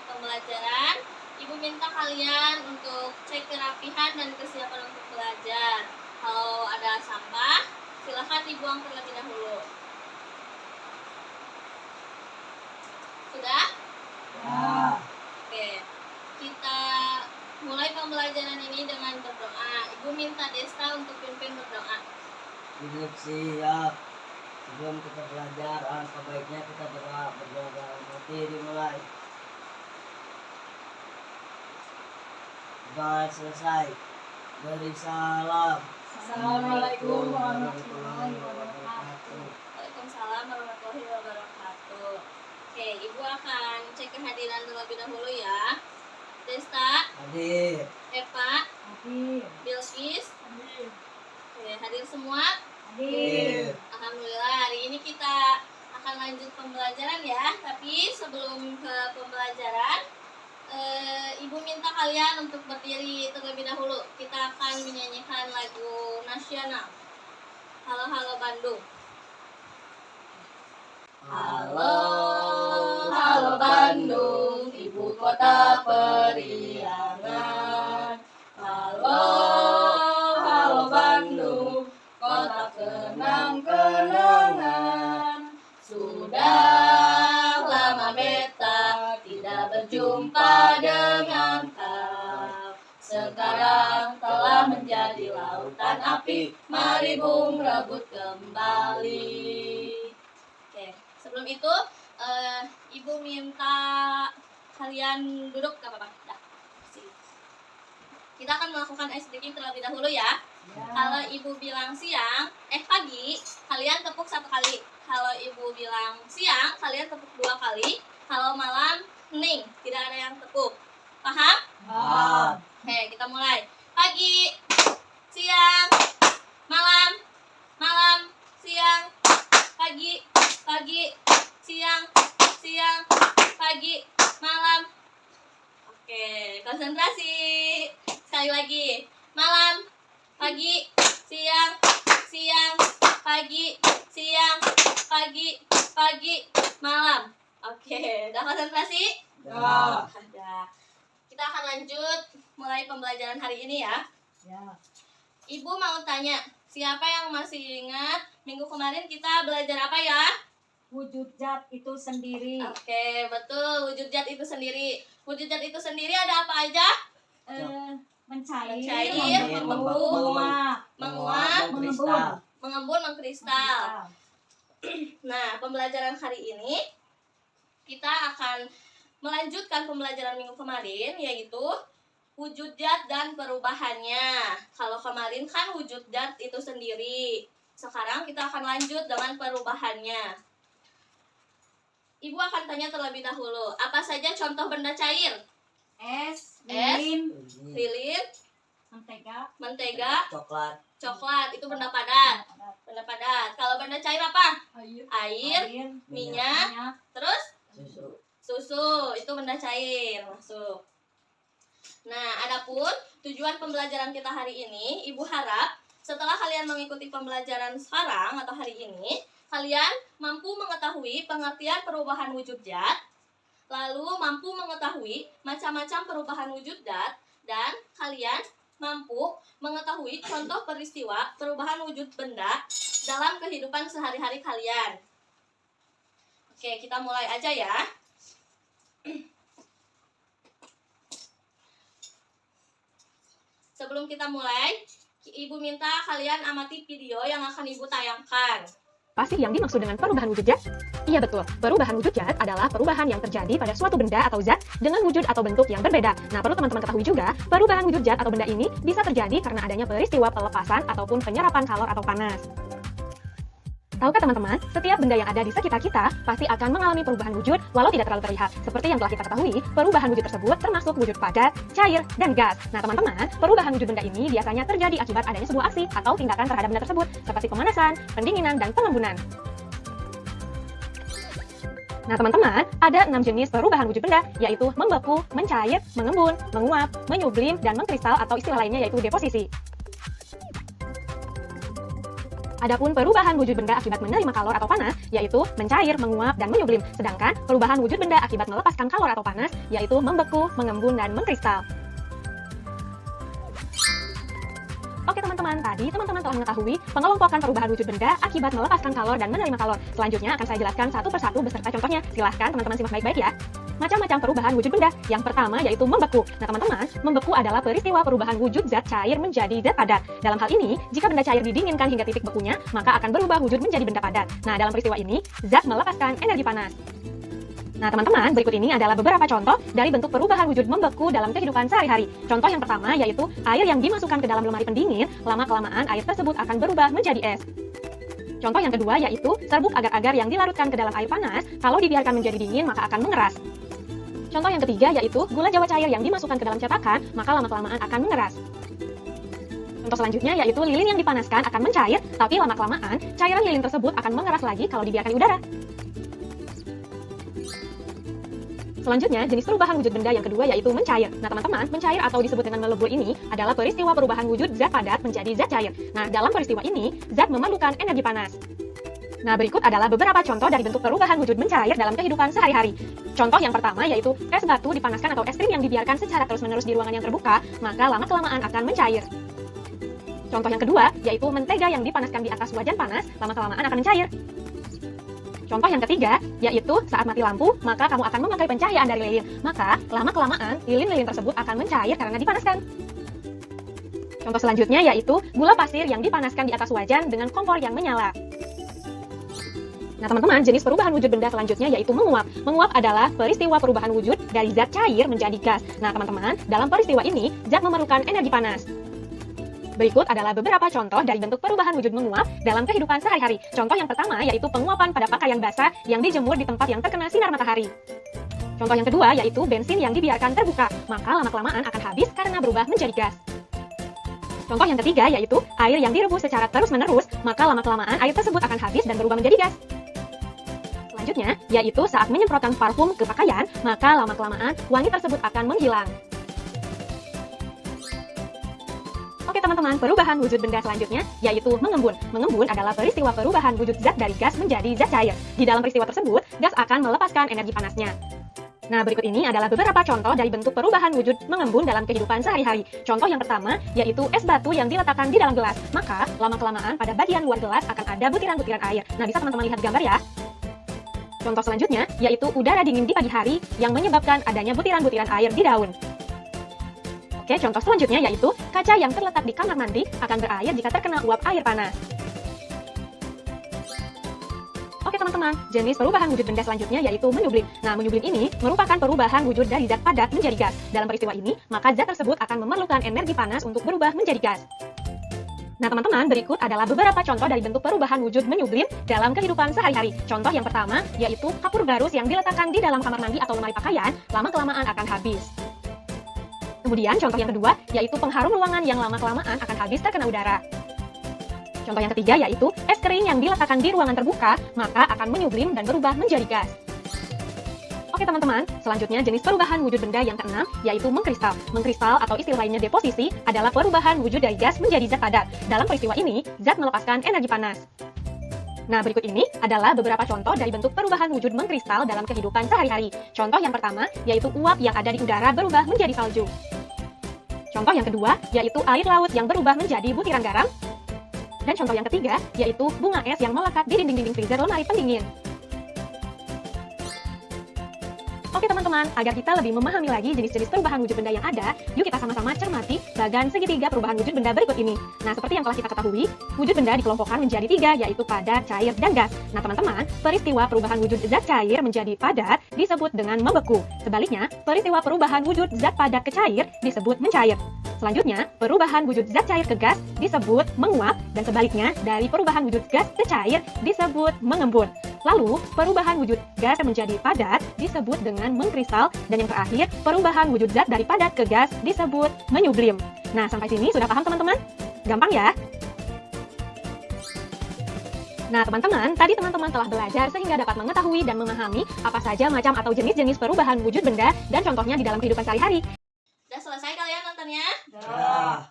pembelajaran. Ibu minta kalian untuk cek kerapihan dan kesiapan untuk belajar. Kalau ada sampah, silahkan dibuang terlebih dahulu. Sudah? Ya. Oke, kita mulai pembelajaran ini dengan berdoa. Ibu minta Desta untuk pimpin berdoa. Hidup siap. Sebelum kita belajar, alangkah baiknya kita berdoa dalam hati. Dimulai. Doa selesai. Beri salam. Assalamualaikum warahmatullahi wabarakatuh. Waalaikumsalam warahmatullahi wabarakatuh. Oke, Ibu akan cek kehadiran terlebih dahulu ya. Desta, Hadir. Eva, Hadir. Bilqis. Hadir. Oke, hadir semua. Hadir. Alhamdulillah, hari ini kita akan lanjut pembelajaran ya. Tapi sebelum ke pembelajaran, Ibu minta kalian untuk berdiri terlebih dahulu. Kita akan menyanyikan lagu nasional. Halo Halo Bandung. Halo, halo Bandung, ibu kota periangan. Halo, halo Bandung, kota kenang-kenangan. Sudah lama beta tidak berjumpa dengan kau. Sekarang telah menjadi lautan api, mari bung rebut kembali. Oke, sebelum itu Ibu minta kalian duduk, gak apa-apa. Dah. Sini. Kita akan melakukan ice breaking terlebih dahulu ya. Kalau Ibu bilang siang, pagi, kalian tepuk 1 kali. Kalau Ibu bilang siang, kalian tepuk 2 kali. Kalau malam, hening, tidak ada yang tepuk. Paham? Paham. Oke, kita mulai. Pagi, siang, malam, malam, siang, pagi, pagi, siang, siang, pagi, malam. Oke, konsentrasi. Sekali lagi. Malam, pagi, siang, siang, pagi, siang, pagi, pagi, malam. Oke, udah konsentrasi? Ya. Ada. Kita akan lanjut mulai pembelajaran hari ini ya. Ya. Ibu mau tanya, siapa yang masih ingat minggu kemarin kita belajar apa ya? Wujud zat itu sendiri. Oke, betul. Wujud zat itu sendiri. Wujud zat itu sendiri ada apa aja? Mencair, Mencair, membekup, Menguap, Mengkristal. mengembun, mengkristal. Nah, pembelajaran hari ini kita akan melanjutkan pembelajaran minggu kemarin, yaitu wujud zat dan perubahannya. Kalau kemarin kan wujud zat itu sendiri. Sekarang kita akan lanjut dengan perubahannya. Ibu akan tanya terlebih dahulu, apa saja contoh benda cair? Es, Es. lilin, Lilin, mentega, mentega, Coklat. coklat, itu benda padat. Benda padat. Kalau benda cair apa? air, Air, minyak, terus Susu. susu, itu benda cair, masuk. Nah, adapun tujuan pembelajaran kita hari ini, Ibu harap setelah kalian mengikuti pembelajaran sekarang atau hari ini, kalian mampu mengetahui pengertian perubahan wujud zat, lalu mampu mengetahui macam-macam perubahan wujud zat, dan kalian mampu mengetahui contoh peristiwa perubahan wujud benda dalam kehidupan sehari-hari kalian. Oke, kita mulai aja ya. Sebelum kita mulai, Ibu minta kalian amati video yang akan Ibu tayangkan. Apa sih yang dimaksud dengan perubahan wujud zat? Iya betul, perubahan wujud zat adalah perubahan yang terjadi pada suatu benda atau zat dengan wujud atau bentuk yang berbeda. Nah, perlu teman-teman ketahui juga, perubahan wujud zat atau benda ini bisa terjadi karena adanya peristiwa pelepasan ataupun penyerapan kalor atau panas. Tahukah teman-teman, setiap benda yang ada di sekitar kita pasti akan mengalami perubahan wujud walau tidak terlalu terlihat. Seperti yang telah kita ketahui, perubahan wujud tersebut termasuk wujud padat, cair, dan gas. Nah teman-teman, perubahan wujud benda ini biasanya terjadi akibat adanya sebuah aksi atau tindakan terhadap benda tersebut, seperti pemanasan, pendinginan, dan pengembunan. Nah teman-teman, ada 6 jenis perubahan wujud benda, yaitu membeku, mencair, mengembun, menguap, menyublim, dan mengkristal atau istilah lainnya yaitu deposisi. Adapun perubahan wujud benda akibat menerima kalor atau panas, yaitu mencair, menguap, dan menyublim. Sedangkan perubahan wujud benda akibat melepaskan kalor atau panas, yaitu membeku, mengembun, dan mengkristal. Oke teman-teman, tadi teman-teman telah mengetahui pengelompokan perubahan wujud benda akibat melepaskan kalor dan menerima kalor. Selanjutnya akan saya jelaskan satu persatu beserta contohnya. Silahkan teman-teman simak baik-baik ya. Macam-macam perubahan wujud benda. Yang pertama yaitu membeku. Nah teman-teman, membeku adalah peristiwa perubahan wujud zat cair menjadi zat padat. Dalam hal ini, jika benda cair didinginkan hingga titik bekunya, maka akan berubah wujud menjadi benda padat. Nah dalam peristiwa ini, zat melepaskan energi panas. Nah teman-teman, berikut ini adalah beberapa contoh dari bentuk perubahan wujud membeku dalam kehidupan sehari-hari. Contoh yang pertama yaitu air yang dimasukkan ke dalam lemari pendingin, lama-kelamaan air tersebut akan berubah menjadi es. Contoh yang kedua yaitu serbuk agar-agar yang dilarutkan ke dalam air panas, kalau dibiarkan menjadi dingin maka akan mengeras. Contoh yang ketiga yaitu gula jawa cair yang dimasukkan ke dalam cetakan, maka lama-kelamaan akan mengeras. Contoh selanjutnya yaitu lilin yang dipanaskan akan mencair, tapi lama-kelamaan cairan lilin tersebut akan mengeras lagi kalau dibiarkan di udara. Selanjutnya, jenis perubahan wujud benda yang kedua yaitu mencair. Nah teman-teman, mencair atau disebut dengan melebur ini adalah peristiwa perubahan wujud zat padat menjadi zat cair. Nah dalam peristiwa ini, zat memerlukan energi panas. Nah berikut adalah beberapa contoh dari bentuk perubahan wujud mencair dalam kehidupan sehari-hari. Contoh yang pertama yaitu es batu dipanaskan atau es krim yang dibiarkan secara terus-menerus di ruangan yang terbuka, maka lama-kelamaan akan mencair. Contoh yang kedua yaitu mentega yang dipanaskan di atas wajan panas, lama-kelamaan akan mencair. Contoh yang ketiga, yaitu saat mati lampu, maka kamu akan memakai pencahayaan dari lilin. Maka, lama-kelamaan, lilin-lilin tersebut akan mencair karena dipanaskan. Contoh selanjutnya yaitu gula pasir yang dipanaskan di atas wajan dengan kompor yang menyala. Nah teman-teman, jenis perubahan wujud benda selanjutnya yaitu menguap. Menguap adalah peristiwa perubahan wujud dari zat cair menjadi gas. Nah teman-teman, dalam peristiwa ini, zat memerlukan energi panas. Berikut adalah beberapa contoh dari bentuk perubahan wujud menguap dalam kehidupan sehari-hari. Contoh yang pertama yaitu penguapan pada pakaian basah yang dijemur di tempat yang terkena sinar matahari. Contoh yang kedua yaitu bensin yang dibiarkan terbuka, maka lama-kelamaan akan habis karena berubah menjadi gas. Contoh yang ketiga yaitu air yang direbus secara terus-menerus, maka lama-kelamaan air tersebut akan habis dan berubah menjadi gas. Selanjutnya yaitu saat menyemprotkan parfum ke pakaian, maka lama-kelamaan wangi tersebut akan menghilang. Oke teman-teman, perubahan wujud benda selanjutnya yaitu mengembun. Mengembun adalah peristiwa perubahan wujud zat dari gas menjadi zat cair. Di dalam peristiwa tersebut, gas akan melepaskan energi panasnya. Nah, berikut ini adalah beberapa contoh dari bentuk perubahan wujud mengembun dalam kehidupan sehari-hari. Contoh yang pertama yaitu es batu yang diletakkan di dalam gelas. Maka, lama-kelamaan pada bagian luar gelas akan ada butiran-butiran air. Nah, bisa teman-teman lihat gambar ya. Contoh selanjutnya yaitu udara dingin di pagi hari yang menyebabkan adanya butiran-butiran air di daun. Oke, contoh selanjutnya yaitu kaca yang terletak di kamar mandi akan berair jika terkena uap air panas. Oke teman-teman, jenis perubahan wujud benda selanjutnya yaitu menyublim. Nah, menyublim ini merupakan perubahan wujud dari zat padat menjadi gas. Dalam peristiwa ini, maka zat tersebut akan memerlukan energi panas untuk berubah menjadi gas. Nah teman-teman, berikut adalah beberapa contoh dari bentuk perubahan wujud menyublim dalam kehidupan sehari-hari. Contoh yang pertama yaitu kapur barus yang diletakkan di dalam kamar mandi atau lemari pakaian, lama-kelamaan akan habis. Kemudian contoh yang kedua yaitu pengharum ruangan yang lama-kelamaan akan habis terkena udara. Contoh yang ketiga yaitu es krim yang diletakkan di ruangan terbuka, maka akan menyublim dan berubah menjadi gas. Oke teman-teman, selanjutnya jenis perubahan wujud benda yang keenam yaitu mengkristal. Mengkristal atau istilah lainnya deposisi adalah perubahan wujud dari gas menjadi zat padat. Dalam peristiwa ini, zat melepaskan energi panas. Nah, berikut ini adalah beberapa contoh dari bentuk perubahan wujud mengkristal dalam kehidupan sehari-hari. Contoh yang pertama yaitu uap yang ada di udara berubah menjadi salju. Contoh yang kedua yaitu air laut yang berubah menjadi butiran garam. Dan contoh yang ketiga yaitu bunga es yang melekat di dinding-dinding freezer lemari pendingin. Oke teman-teman, agar kita lebih memahami lagi jenis-jenis perubahan wujud benda yang ada, yuk kita sama-sama cermati bagan segitiga perubahan wujud benda berikut ini. Nah, seperti yang telah kita ketahui, wujud benda dikelompokkan menjadi 3, yaitu padat, cair, dan gas. Nah teman-teman, peristiwa perubahan wujud zat cair menjadi padat disebut dengan membeku. Sebaliknya, peristiwa perubahan wujud zat padat ke cair disebut mencair. Selanjutnya, perubahan wujud zat cair ke gas disebut menguap, dan sebaliknya, dari perubahan wujud gas ke cair disebut mengembun. Lalu, perubahan wujud gas menjadi padat disebut dengan mengkristal, dan yang terakhir, perubahan wujud zat dari padat ke gas disebut menyublim. Nah, sampai sini sudah paham teman-teman? Gampang ya? Nah, teman-teman, tadi teman-teman telah belajar sehingga dapat mengetahui dan memahami apa saja macam atau jenis-jenis perubahan wujud benda dan contohnya di dalam kehidupan sehari-hari. Udah selesai kalian nontonnya? Ya.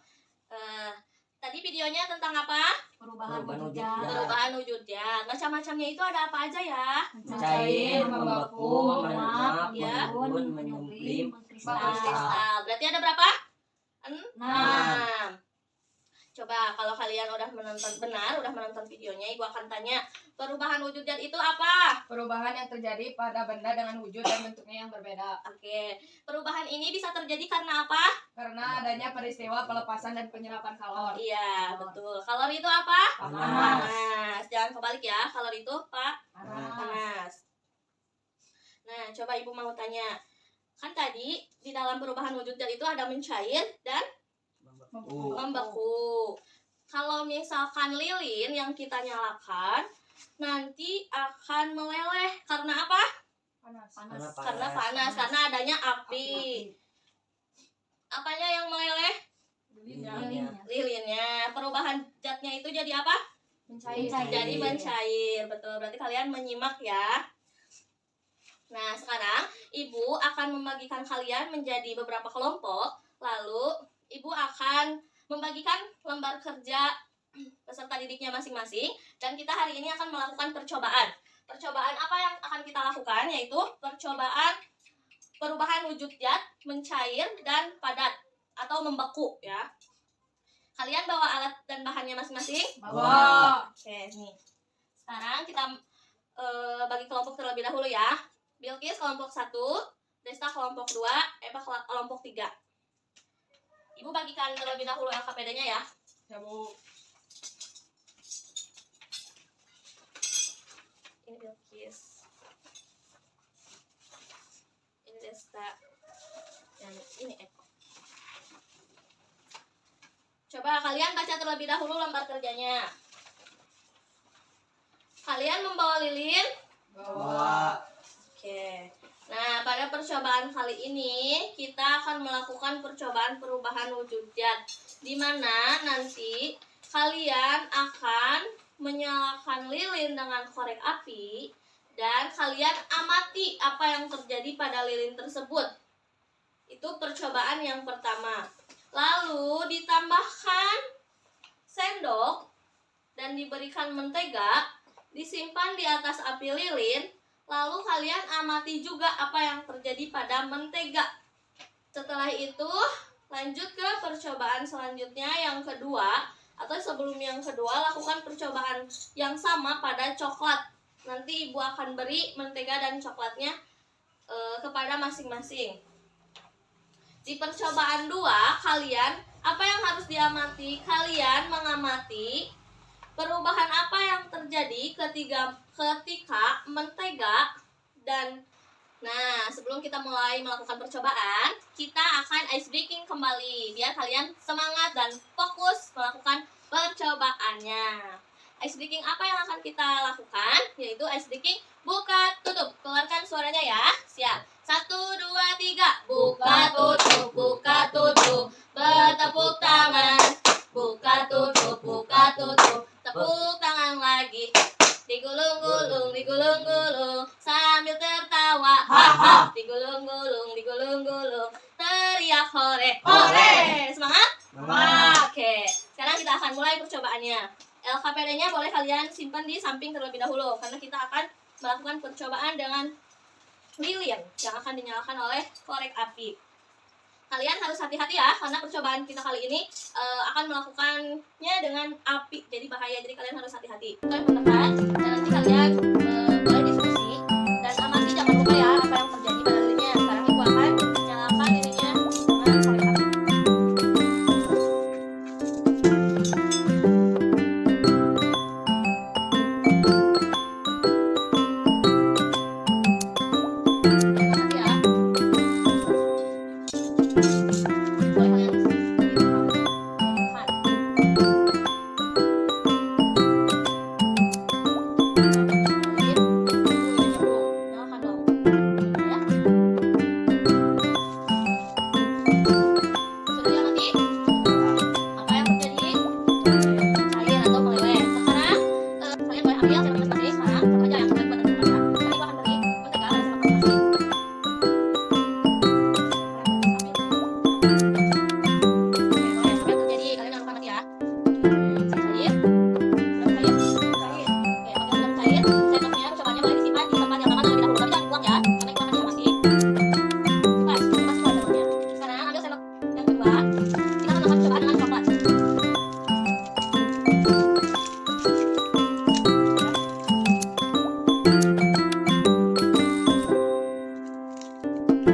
Tadi Tadi videonya tentang apa? Perubahan Perubahan wujud wujud zat. zat. Perubahan wujud zat. Macam-macamnya itu ada apa aja ya? Mencair, membeku, meluap, ya. mengembun, menyublim, mengkristal. Kristal. Berarti ada berapa? Nah, 6. Coba kalau kalian udah menonton videonya, Ibu akan tanya, perubahan wujud zat itu apa? Perubahan yang terjadi pada benda dengan wujud dan bentuknya yang berbeda. Oke, perubahan ini bisa terjadi karena apa? Karena adanya peristiwa pelepasan dan penyerapan kalor. Iya, betul. Kalor itu apa? Panas. Panas. Jangan kebalik ya. Kalor itu panas. panas. Nah, coba Ibu mau tanya. Kan tadi di dalam perubahan wujud zat itu ada mencair dan membeku. Kalau misalkan lilin yang kita nyalakan nanti akan meleleh karena apa? Panas. Karena panas, karena adanya api. Apanya yang meleleh? Lilinnya. Lilinnya. Perubahan zatnya itu jadi apa? Mencair. Jadi mencair. Betul. Berarti kalian menyimak ya. Nah, sekarang Ibu akan membagikan kalian menjadi beberapa kelompok. Lalu Ibu akan membagikan lembar kerja peserta didiknya masing-masing, dan kita hari ini akan melakukan percobaan. Percobaan apa yang akan kita lakukan? Yaitu percobaan perubahan wujud zat, mencair dan padat atau membeku ya. Kalian bawa alat dan bahannya masing-masing? Bawa. Oke, nih. Sekarang kita bagi kelompok terlebih dahulu ya. Bilkis kelompok 1, Desta kelompok 2, Eva kelompok 3. Ibu bagikan terlebih dahulu LKPD-nya ya. Ya, Bu. Ini Bilkis. Ini Desta. Dan ini Eva. Coba kalian baca terlebih dahulu lembar kerjanya. Kalian membawa lilin? Bawa. Oke. Nah, pada percobaan kali ini kita akan melakukan percobaan perubahan wujud zat, di mana nanti kalian akan menyalakan lilin dengan korek api dan kalian amati apa yang terjadi pada lilin tersebut. Itu percobaan yang pertama. Lalu ditambahkan sendok dan diberikan mentega, disimpan di atas api lilin. Lalu kalian amati juga apa yang terjadi pada mentega. Setelah itu lanjut ke percobaan selanjutnya yang kedua, atau sebelum yang kedua lakukan percobaan yang sama pada coklat. Nanti Ibu akan beri mentega dan coklatnya kepada masing-masing. Di percobaan 2 kalian apa yang harus diamati? Kalian mengamati perubahan apa yang terjadi ketika mentega dan sebelum kita mulai melakukan percobaan, kita akan ice breaking kembali biar kalian semangat dan fokus melakukan percobaannya. Ice breaking apa yang akan kita lakukan? Yaitu ice breaking buka tutup. Keluarkan suaranya ya. Siap. 1, 2, 3. Buka tutup, bertepuk tangan. Buka tutup, tepuk tangan lagi. Digulung-gulung, sambil tertawa. Ha. Digulung-gulung, teriak hore. Semangat? Oke. Sekarang kita akan mulai percobaannya. LKPD-nya boleh kalian simpan di samping terlebih dahulu, karena kita akan melakukan percobaan dengan lilin yang akan dinyalakan oleh korek api. Kalian harus hati-hati ya, karena percobaan kita kali ini akan melakukannya dengan api, jadi bahaya. Jadi kalian harus hati-hati. Kalian menekan, dan nanti kalian boleh diskusi dan amati, jangan lupa ya apa yang terjadi pada lilinnya. Sekarang Ibu akan nyalakan lilinnya dengan korek api. Jangan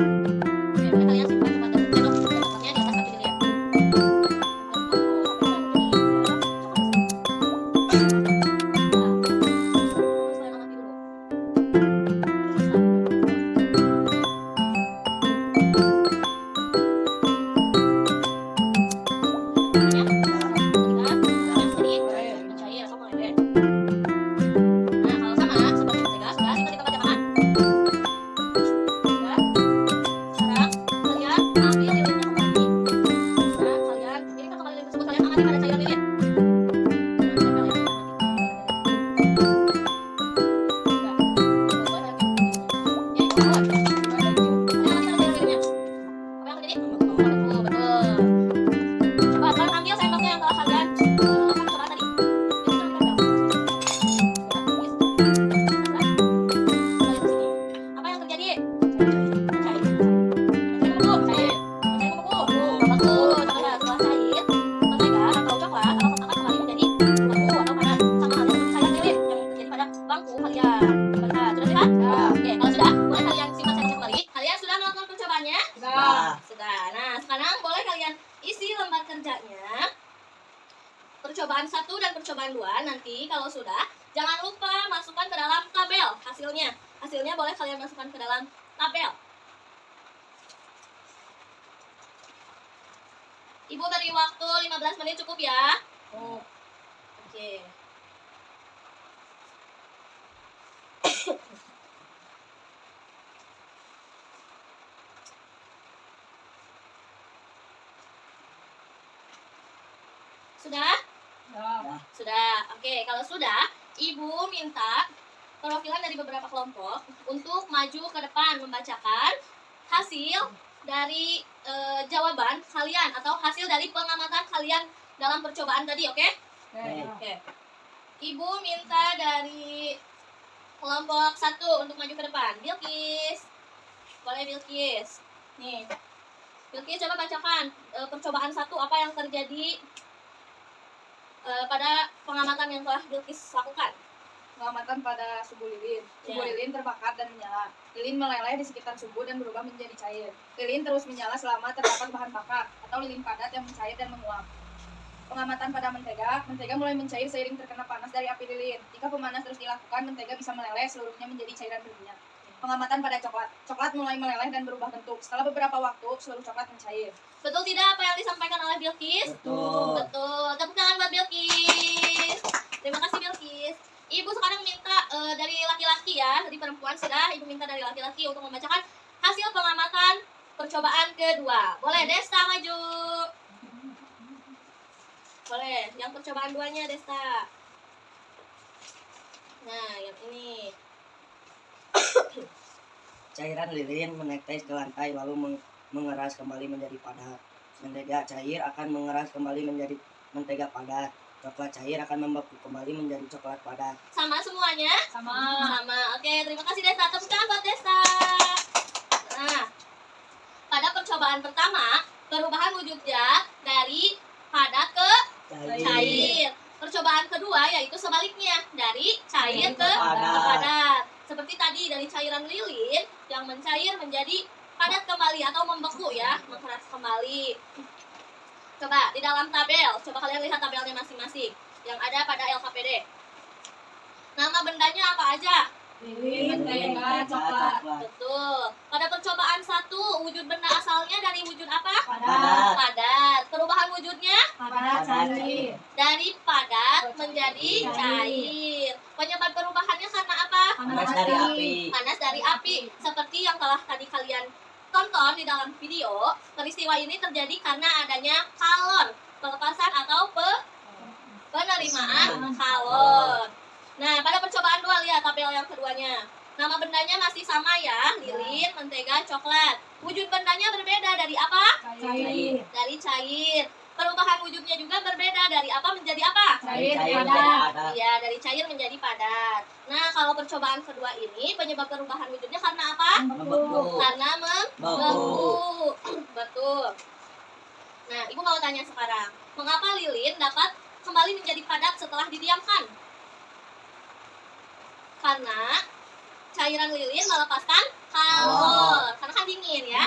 boleh kalian simpan cepat dan sendok contohnya di atas api lilin. Kalian amati dulu. Mencair, sama deh. Nah, kalau sama seperti mentega sudah kita baca tangan. Sudah. Sekarang kalian ambil lilinnya kembali. Nah, kalian ini kan kembali lilin tersebut kalian amati pada cairan lilin. Nah, tempel ya, amati. Sudah. Coba lagi. Ya, itu keluar. Kalian amati pada cairan lilinnya. Apa yang terjadi? Betul, betul. Coba kalian ambil sendoknya yang telah kalian lakukan percobaan tadi. Jadi kalian tempel. Apa yang terjadi? Cair. Membeku. Cair. Membeku. Betul. Setelah cair, mentega atau coklat atau akan kembali menjadi membeku atau panas. Sama halnya seperti cairan lilin yang terjadi pada bangku kalian. Lihat, sudah lihat? Oke, kalau sudah, boleh kalian simpan sendoknya kembali. Kalian sudah melakukan percobaannya? Sudah. Nah, sekarang boleh kalian isi lembar kerjanya. Percobaan 1 dan percobaan 2 nanti kalau sudah jangan lupa masukkan ke dalam tabel hasilnya. Hasilnya boleh kalian masukkan ke dalam tabel. Ibu beri waktu 15 menit cukup ya? Oke. Sudah? Sudah. Oke, kalau sudah, Ibu minta perwakilan dari beberapa kelompok untuk maju ke depan membacakan hasil dari jawaban kalian atau hasil dari pengamatan kalian dalam percobaan tadi, oke? Oke. Ibu minta dari kelompok 1 untuk maju ke depan. Bilkis. Boleh Bilkis. Nih. Bilkis coba bacakan percobaan 1 apa yang terjadi pada pengamatan yang telah Bilkis lakukan. Pengamatan pada subu lilin. Subu Ya. lilin terbakar dan menyala. Lilin meleleh di sekitar subu dan berubah menjadi cair. Lilin terus menyala selama terdapat bahan bakar atau lilin padat yang mencair dan menguap. Pengamatan pada mentega. Mentega mulai mencair seiring terkena panas dari api lilin. Jika pemanas terus dilakukan, mentega bisa meleleh seluruhnya menjadi cairan berminyak. Pengamatan pada coklat. Coklat mulai meleleh dan berubah bentuk. Setelah beberapa waktu, seluruh coklat mencair. Betul tidak apa yang disampaikan oleh Bilkis? Betul. Betul. Tepuk tangan buat Bilkis. Terima kasih Bilkis. Ibu sekarang minta dari laki-laki ya, dari perempuan sudah. Ibu minta dari laki-laki untuk membacakan hasil pengamatan percobaan kedua. Boleh Desta maju. Boleh. Yang percobaan 2-nya Desta. Nah, yang ini. Cairan lilin menetes ke lantai lalu mengeras kembali menjadi padat. Mentega cair akan mengeras kembali menjadi mentega padat. Coklat cair akan membeku kembali menjadi coklat padat. Sama semuanya? Sama. Oke, terima kasih Desta. Tepuk tangan buat Desta. Nah, pada percobaan pertama, perubahan wujud zat dari padat ke cair. Percobaan kedua yaitu sebaliknya, dari cair ke padat. Seperti tadi dari cairan lilin yang mencair menjadi padat kembali atau membeku ya, mengeras kembali. Coba di dalam tabel, coba kalian lihat tabelnya masing-masing yang ada pada LKPD. Nama bendanya apa aja? Lilin, mentega, coklat. Betul. Pada percobaan 1, wujud benda asalnya dari wujud apa? Padat. Padat. Perubahan wujudnya Padat, cair. dari padat menjadi cair. Penyebab perubahannya karena apa? Panas dari api. Panas dari api. Seperti yang telah tadi kalian tonton di dalam video, peristiwa ini terjadi karena adanya kalor, pelepasan atau penerimaan kalor. Nah, pada percobaan 2 lihat tabel yang keduanya. Nama bendanya masih sama ya, lilin, mentega, coklat. Wujud bendanya berbeda dari apa? Cair. Dari cair. Perubahan wujudnya juga berbeda dari apa menjadi apa? Cair, Cair padat. menjadi padat. Iya, dari cair menjadi padat. Nah, kalau percobaan kedua ini penyebab perubahan wujudnya karena apa? Membeku. Karena Membeku. membeku. Betul. Nah, Ibu mau tanya sekarang, mengapa lilin dapat kembali menjadi padat setelah didiamkan? Karena cairan lilin melepaskan kalor. Karena kan dingin ya.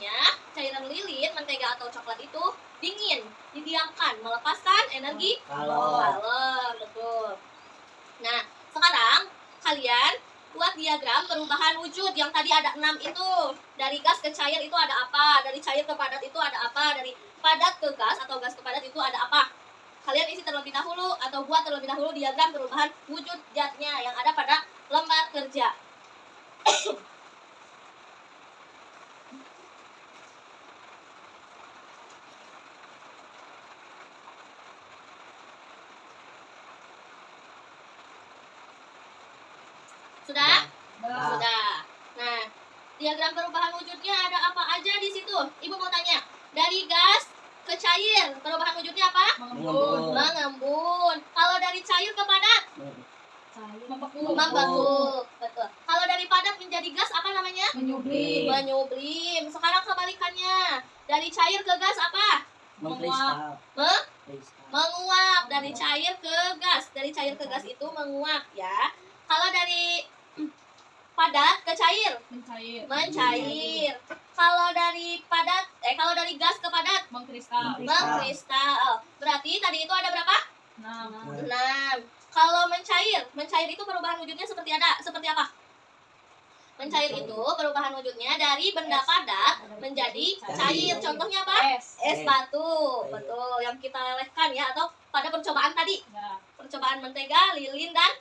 Selanjutnya, cairan lilin, mentega atau coklat itu dingin, didiamkan, melepaskan energi kalor. Betul. Nah, sekarang kalian buat diagram perubahan wujud yang tadi ada 6 itu. Dari gas ke cair itu ada apa? Dari cair ke padat itu ada apa? Dari padat ke gas atau gas ke padat itu ada apa? Kalian isi terlebih dahulu atau buat terlebih dahulu diagram perubahan wujud zatnya yang ada pada lembar kerja. Sudah? Sudah. Nah, diagram perubahan wujudnya ada apa aja di situ? Ibu mau tanya. Dari gas ke cair, perubahan wujudnya apa? Mengembun. Mengembun. Kalau dari cair ke padat? Membeku. Membeku. Betul. Kalau dari padat menjadi gas apa namanya? Menyublim. Menyublim. Sekarang kebalikannya. Dari cair ke gas apa? Mengkristal. Me- Kristal. Menguap. Dari cair ke gas. Dari cair ke gas itu menguap ya. Kalau dari padat ke cair? Mencair. Mencair. Kalau dari padat, kalau dari gas ke padat? Mengkristal. Mengkristal. Berarti tadi itu ada berapa? 6. 6. Kalau mencair itu perubahan wujudnya seperti apa? Mencair itu perubahan wujudnya dari benda padat menjadi cair. Contohnya apa? Es. Es batu. Betul, yang kita lelehkan ya, atau pada percobaan tadi. Ya. Percobaan mentega, lilin dan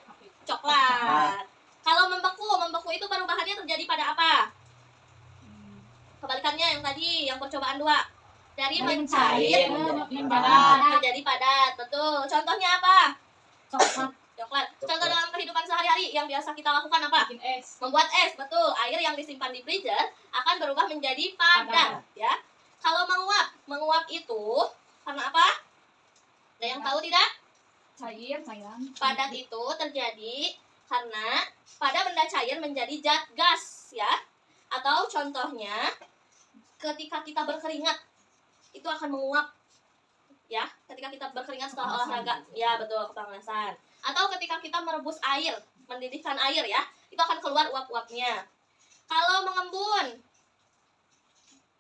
coklat. Kalau membeku itu perubahannya terjadi pada apa? Kebalikannya yang tadi, yang percobaan 2. Dari mencair menjadi padat. Betul. Contohnya apa? Coklat. Contoh dalam kehidupan sehari-hari yang biasa kita lakukan apa? Bikin es. Membuat es. Betul. Air yang disimpan di freezer akan berubah menjadi padat, ya. Kalau menguap itu karena apa? Ada yang tahu tidak? Cairan. Padat itu terjadi karena pada benda cair menjadi zat gas, ya. Atau contohnya ketika kita berkeringat itu akan menguap, ya. Ketika kita berkeringat setelah olahraga, ya betul, kepanasan. Atau ketika kita merebus air, mendidihkan air, ya, itu akan keluar uap-uapnya. Kalau mengembun,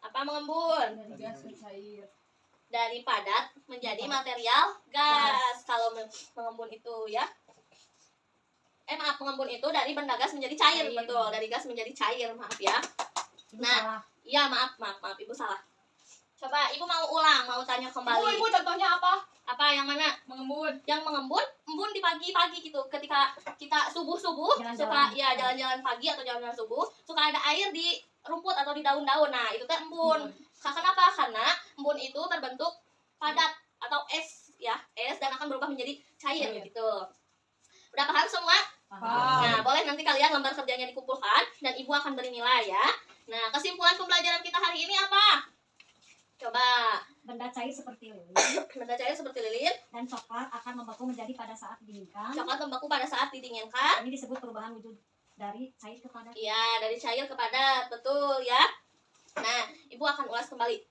apa mengembun? Dari gas ke cair. Dari padat menjadi material gas. Kalau mengembun itu, ya. Maaf, mengembun itu dari benda gas menjadi cair, betul. Dari gas menjadi cair, maaf ya. Nah, iya maaf, Ibu salah. Coba Ibu mau ulang, mau tanya kembali. Ibu contohnya apa? Apa yang mana? Mengembun. Yang mengembun, embun di pagi-pagi gitu. Ketika kita subuh-subuh, suka ya jalan-jalan pagi atau jalan-jalan subuh, suka ada air di rumput atau di daun-daun. Nah, itu teh embun. Kenapa? Karena embun itu berbentuk padat atau es, ya, es dan akan berubah menjadi cair gitu. Udah paham semua? Nah, boleh nanti kalian lembar kerjanya dikumpulkan dan Ibu akan beri nilai ya. Nah, kesimpulan pembelajaran kita hari ini apa? Coba. Benda cair seperti lilin Benda cair seperti lilin, dan coklat akan membeku menjadi pada saat didinginkan. coklat membeku pada saat didinginkan. Ini disebut perubahan wujud dari cair ke padat. Iya, dari cair ke padat, betul ya. Nah, Ibu akan ulas kembali.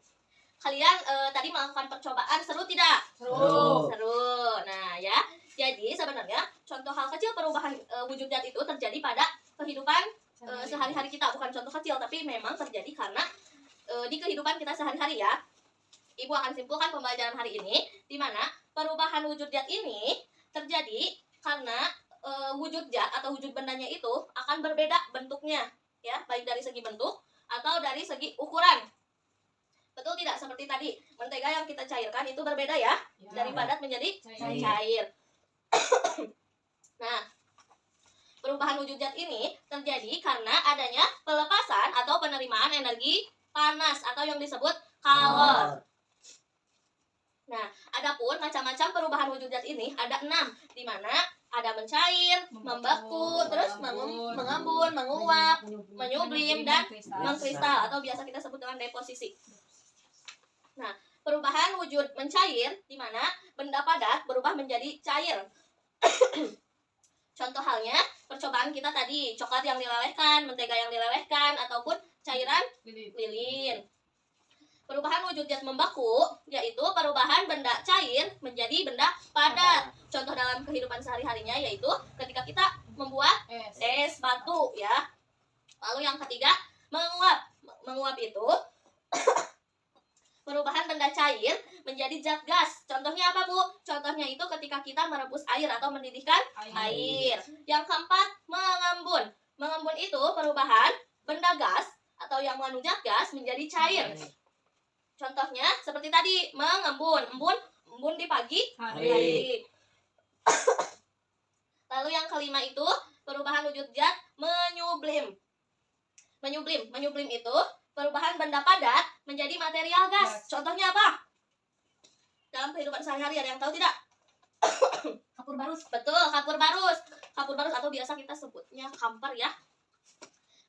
Kalian tadi melakukan percobaan, seru tidak? Seru. Seru. Nah, ya. Jadi sebenarnya contoh hal kecil perubahan wujud zat itu terjadi pada kehidupan sehari-hari kita. Bukan contoh kecil, tapi memang terjadi karena di kehidupan kita sehari-hari ya. Ibu akan simpulkan pembelajaran hari ini, di mana perubahan wujud zat ini terjadi karena wujud zat atau wujud bendanya itu akan berbeda bentuknya, ya, baik dari segi bentuk atau dari segi ukuran. Betul tidak? Seperti tadi, mentega yang kita cairkan itu berbeda ya, dari padat menjadi cair. Nah, perubahan wujud zat ini terjadi karena adanya pelepasan atau penerimaan energi panas atau yang disebut kalor. Nah, adapun macam-macam perubahan wujud zat ini ada 6, di mana ada mencair, membeku, terus mengembun, menguap, menyublim, dan mengkristal atau biasa kita sebut dengan deposisi. Nah, perubahan wujud mencair di mana benda padat berubah menjadi cair. Contoh halnya percobaan kita tadi, coklat yang dilelehkan, mentega yang dilelehkan, ataupun cairan lilin. Perubahan wujud zat membeku yaitu perubahan benda cair menjadi benda padat. Contoh dalam kehidupan sehari-harinya yaitu ketika kita membuat es batu ya. Lalu yang ketiga, menguap. Menguap itu perubahan benda cair menjadi zat gas. Contohnya apa, Bu? Contohnya itu ketika kita merebus air atau mendidihkan air. Yang keempat, mengembun. Mengembun itu perubahan benda gas atau yang mengandung zat gas menjadi cair. Contohnya seperti tadi, mengembun. Embun di pagi hari. Lalu yang kelima itu perubahan wujud zat menyublim. Menyublim itu perubahan benda padat menjadi material gas. Contohnya apa? Dalam kehidupan sehari-hari ada yang tahu tidak? Kapur barus. Betul, kapur barus. Kapur barus atau biasa kita sebutnya kamper ya.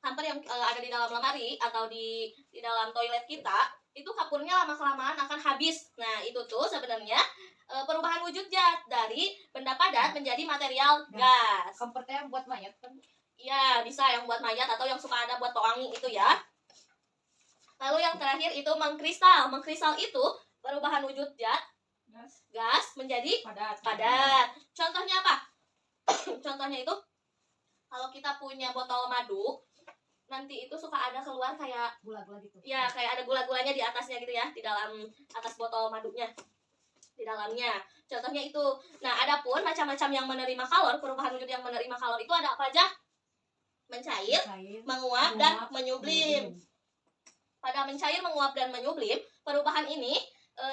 Kamper yang ada di dalam lemari atau di dalam toilet kita, itu kapurnya lama-kelamaan akan habis. Nah, itu tuh sebenarnya perubahan wujud zat dari benda padat menjadi material gas. Komportnya buat mayat kan? Iya, bisa yang buat mayat atau yang suka ada buat pewangi itu ya. Lalu yang terakhir itu mengkristal. Mengkristal itu perubahan wujud zat gas menjadi padat. Contohnya apa? Contohnya itu kalau kita punya botol madu, nanti itu suka ada keluar kayak Gula-gula gitu. ya kayak ada gula-gulanya di atasnya gitu ya, di dalam atas botol madunya. Di dalamnya. Contohnya itu. Nah, adapun macam-macam yang menerima kalor, perubahan wujud yang menerima kalor itu ada apa aja? Mencair, menguap, dan menyublim. Pada mencair, menguap, dan menyublim, perubahan ini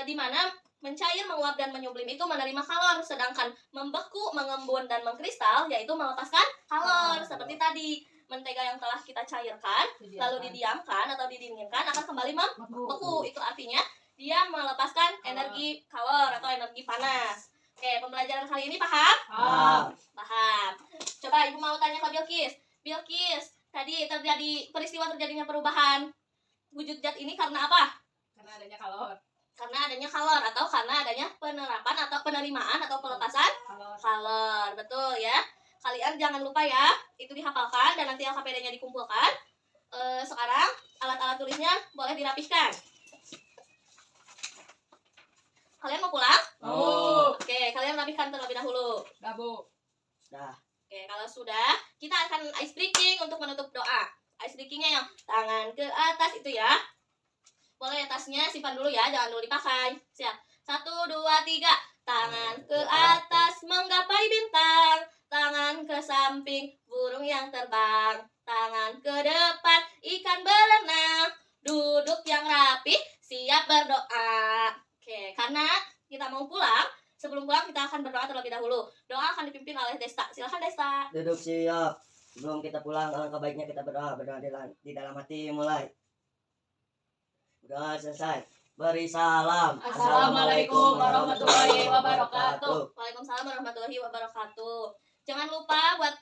di mana mencair, menguap, dan menyublim itu menerima kalor, sedangkan membeku, mengembun, dan mengkristal yaitu melepaskan kalor. Seperti tadi, mentega yang telah kita cairkan, lalu didiamkan atau didinginkan akan kembali membeku. Itu artinya dia melepaskan energi kalor atau energi panas. Oke, pembelajaran kali ini paham? Paham. Coba Ibu mau tanya ke Bilkis. Bilkis, tadi peristiwa terjadinya perubahan wujud zat ini karena apa? Karena adanya kalor. Karena adanya kalor atau karena adanya penerapan atau penerimaan atau pelepasan kalor. Betul ya. Kalian jangan lupa ya, itu dihafalkan dan nanti LKPD-nya dikumpulkan. Sekarang alat-alat tulisnya boleh dirapihkan. Kalian mau pulang? Oke, kalian rapihkan terlebih dahulu. Bu. Dah. Oke, kalau sudah, kita akan ice breaking untuk menutup doa. Ice breakingnya yang tangan ke atas itu ya. Boleh tasnya simpan dulu ya, jangan dulu dipakai. Siap. 1, 2, 3. Tangan ke atas menggapai bintang. Tangan ke samping, burung yang terbang. Tangan ke depan, ikan berenang. Duduk yang rapi, siap berdoa. Oke, karena kita mau pulang, sebelum pulang kita akan berdoa terlebih dahulu. Doa akan dipimpin oleh Desta. Silakan Desta. Duduk siap. Sebelum kita pulang, alangkah baiknya kita berdoa di dalam hati. Mulai. Berdoa selesai. Beri salam. Assalamualaikum warahmatullahi wabarakatuh. Waalaikumsalam warahmatullahi wabarakatuh. Jangan lupa buat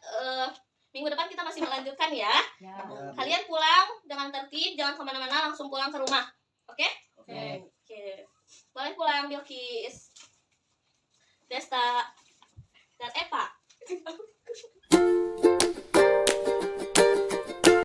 minggu depan kita masih melanjutkan ya. Ya. Kalian pulang dengan tertib, jangan kemana-mana, langsung pulang ke rumah. Oke? Oke. Oke. Boleh pulang Bilkis, Desta, dan Eva.